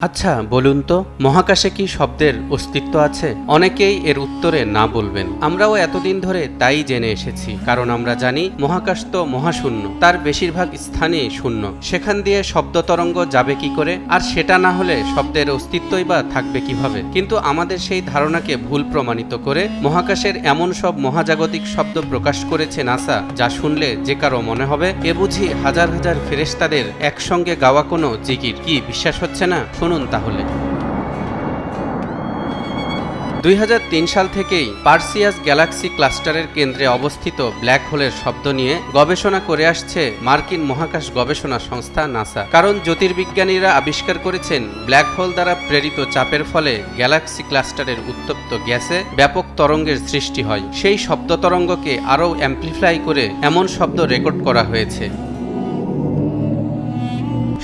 আচ্ছা বলুন তো, মহাকাশে কি শব্দের অস্তিত্ব আছে? অনেকেই এর উত্তরে না বলবেন। আমরাও এতদিন ধরে তাই জেনে এসেছি, কারণ আমরা জানি মহাকাশ তো মহাশূন্য, তার বেশিরভাগ স্থানই শূন্য। সেখান দিয়ে শব্দ তরঙ্গ যাবে কি করে? আর সেটা না হলে শব্দের অস্তিত্বই বা থাকবে কিভাবে? কিন্তু আমাদের সেই ধারণাকে ভুল প্রমাণিত করে মহাকাশের এমন সব মহাজাগতিক শব্দ প্রকাশ করেছে নাসা, যা শুনলে যে কারো মনে হবে এ বুঝি হাজার হাজার ফেরেশতাদের একসঙ্গে গাওয়া কোনো জিকির। কি বিশ্বাস হচ্ছে না? শুনুন তাহলে। 2003 সাল থেকেই পার্সিয়াস গ্যালাক্সি ক্লাস্টারের কেন্দ্রে অবস্থিত ব্ল্যাক হোলের শব্দ নিয়ে গবেষণা করে আসছে মার্কিন মহাকাশ গবেষণা সংস্থা নাসা। কারণ জ্যোতির্বিজ্ঞানীরা আবিষ্কার করেছেন ব্ল্যাক হোল দ্বারা প্রেরিত চাপের ফলে গ্যালাক্সি ক্লাস্টারের উত্তপ্ত গ্যাসে ব্যাপক তরঙ্গের সৃষ্টি হয়। সেই শব্দ তরঙ্গকে আরও অ্যাম্প্লিফাই করে এমন শব্দ রেকর্ড করা হয়েছে।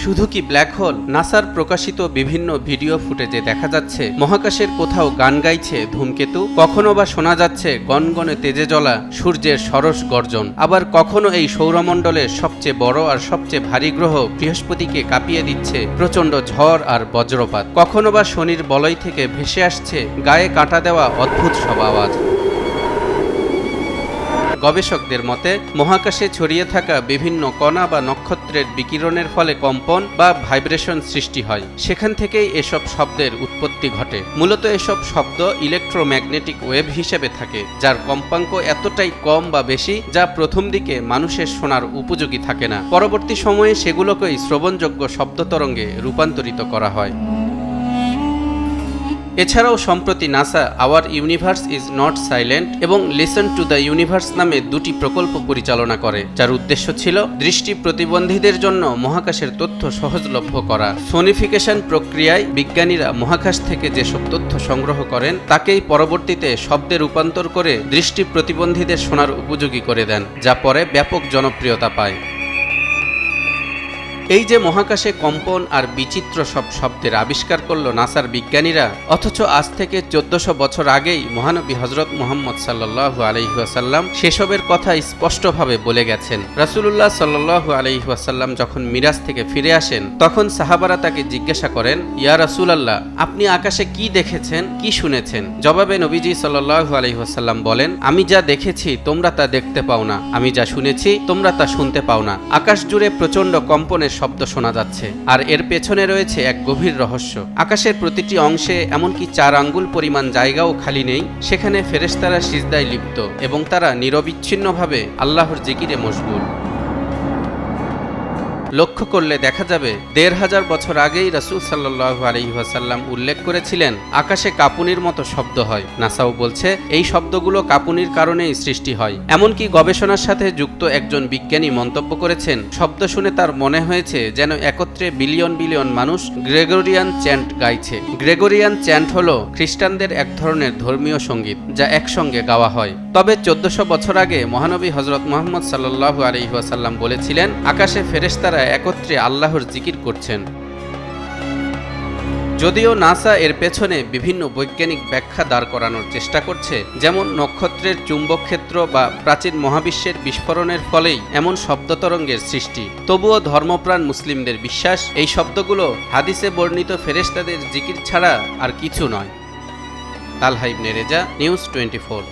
শুধু কি ব্ল্যাক হোল? নাসার প্রকাশিত বিভিন্ন ভিডিও ফুটেজে দেখা যাচ্ছে মহাকাশের কোথাও গান গাইছে ধূমকেতু, কখনো বা শোনা যাচ্ছে গনগনে তেজে জ্বলা সূর্যের সরস গর্জন, আবার কখনো এই সৌরমণ্ডলের সবচেয়ে বড় আর সবচেয়ে ভারী গ্রহ বৃহস্পতিকে কাঁপিয়ে দিচ্ছে প্রচণ্ড ঝড় আর বজ্রপাত। কখনো বা শনির বলয় থেকে ভেসে আসছে গায়ে কাঁটা দেওয়া অদ্ভুত সব আওয়াজ। গবেষকদের মতে মহাকাশে ছড়িয়ে থাকা বিভিন্ন কণা বা নক্ষত্রের বিকিরণের ফলে কম্পন বা ভাইব্রেশন সৃষ্টি হয়। সেখান থেকেই এসব শব্দের উৎপত্তি ঘটে। মূলত এসব শব্দ ইলেকট্রোম্যাগনেটিক ওয়েভ হিসেবে থাকে, যার কম্পাঙ্ক এতটাই কম বা বেশি যা প্রথম দিকে মানুষের শোনার উপযোগী থাকে না। পরবর্তী সময়ে সেগুলোকেই শ্রবণযোগ্য শব্দ তরঙ্গে রূপান্তরিত করা হয়। এছাড়াও সম্প্রতি NASA hour universe is not silent এবং লিসন টু দ্য ইউনিভার্স নামে দুটি প্রকল্প পরিচালনা করে, যার উদ্দেশ্য ছিল দৃষ্টি প্রতিবন্ধীদের জন্য মহাকাশের তথ্য সহজলভ্য করা। সোনিফিকেশন প্রক্রিয়ায় বিজ্ঞানীরা মহাকাশ থেকে যেসব তথ্য সংগ্রহ করেন তাকেই পরবর্তীতে শব্দে রূপান্তর করে দৃষ্টি প্রতিবন্ধীদের শোনার উপযোগী করে দেন, যা পরে ব্যাপক জনপ্রিয়তা পায়। এই যে মহাকাশে কম্পন আর বিচিত্র সব শব্দের আবিষ্কার করল নাসার বিজ্ঞানীরা, অথচ আজ থেকে 1400 বছর আগেই মহানবী হযরত মুহাম্মদ সাল্লাল্লাহু আলাইহি ওয়াসাল্লাম সেসবের কথা স্পষ্টভাবে বলে গেছেন। রাসূলুল্লাহ সাল্লাল্লাহু আলাইহি ওয়াসাল্লাম যখন মিরাজ থেকে ফিরে আসেন তখন সাহাবারা তাকে জিজ্ঞাসা করেন, ইয়া রাসূলুল্লাহ, আপনি আকাশে কি দেখেছেন, কি শুনেছেন? জবাবে নবীজি সাল্লাল্লাহু আলাইহি ওয়াসাল্লাম বলেন, আমি যা দেখেছি তোমরা তা দেখতে পাও না, আমি যা শুনেছি তোমরা তা শুনতে পাও না। আকাশ জুড়ে প্রচণ্ড কম্পনের শব্দ শোনা যাচ্ছে, আর এর পেছনে রয়েছে এক গভীর রহস্য। আকাশের প্রতিটি অংশে এমনকি 4 আঙ্গুল পরিমাণ জায়গাও খালি নেই, সেখানে ফেরেশতারা সিজদায় লিপ্ত এবং তারা নিরবিচ্ছিন্নভাবে আল্লাহর জিকিরে মশগুল। লক্ষ্য করলে দেখা যাবে 1500 বছর আগেই রাসূল সাল্লাল্লাহু আলাইহি ওয়াসাল্লাম উল্লেখ করেছিলেন আকাশে কাঁপুনির মতো শব্দ হয়। নাসাও বলছে এই শব্দগুলো কাঁপুনির কারণেই সৃষ্টি হয়। এমনকি গবেষণার সাথে যুক্ত একজন বিজ্ঞানী মন্তব্য করেছেন, শব্দ শুনে তার মনে হয়েছে যেন একত্রে বিলিয়ন বিলিয়ন মানুষ গ্রেগরিয়ান চ্যান্ট গাইছে। গ্রেগরিয়ান চ্যান্ট হলো খ্রিস্টানদের এক ধরনের ধর্মীয় সঙ্গীত, যা একসঙ্গে গাওয়া হয়। তবে 1400 বছর আগে মহানবী হযরত মুহাম্মদ সাল্লাল্লাহু আলাইহি ওয়াসাল্লাম বলেছিলেন আকাশে ফেরেশতারা একত্রে আল্লাহর জিকির করছেন। যদিও নাসা এর পেছনে বিভিন্ন বৈজ্ঞানিক ব্যাখ্যা দাঁড় করানোর চেষ্টা করছে, যেমন নক্ষত্রের চুম্বক ক্ষেত্র বা প্রাচীন মহাবিশ্বের বিস্ফোরণের ফলেই এমন শব্দ তরঙ্গের সৃষ্টি, তবুও ধর্মপ্রাণ মুসলিমদের বিশ্বাস এই শব্দগুলো হাদিসে বর্ণিত ফেরেশতাদের জিকির ছাড়া আর কিছু নয়। তালহা ইবনে রেজা, নিউজ 24।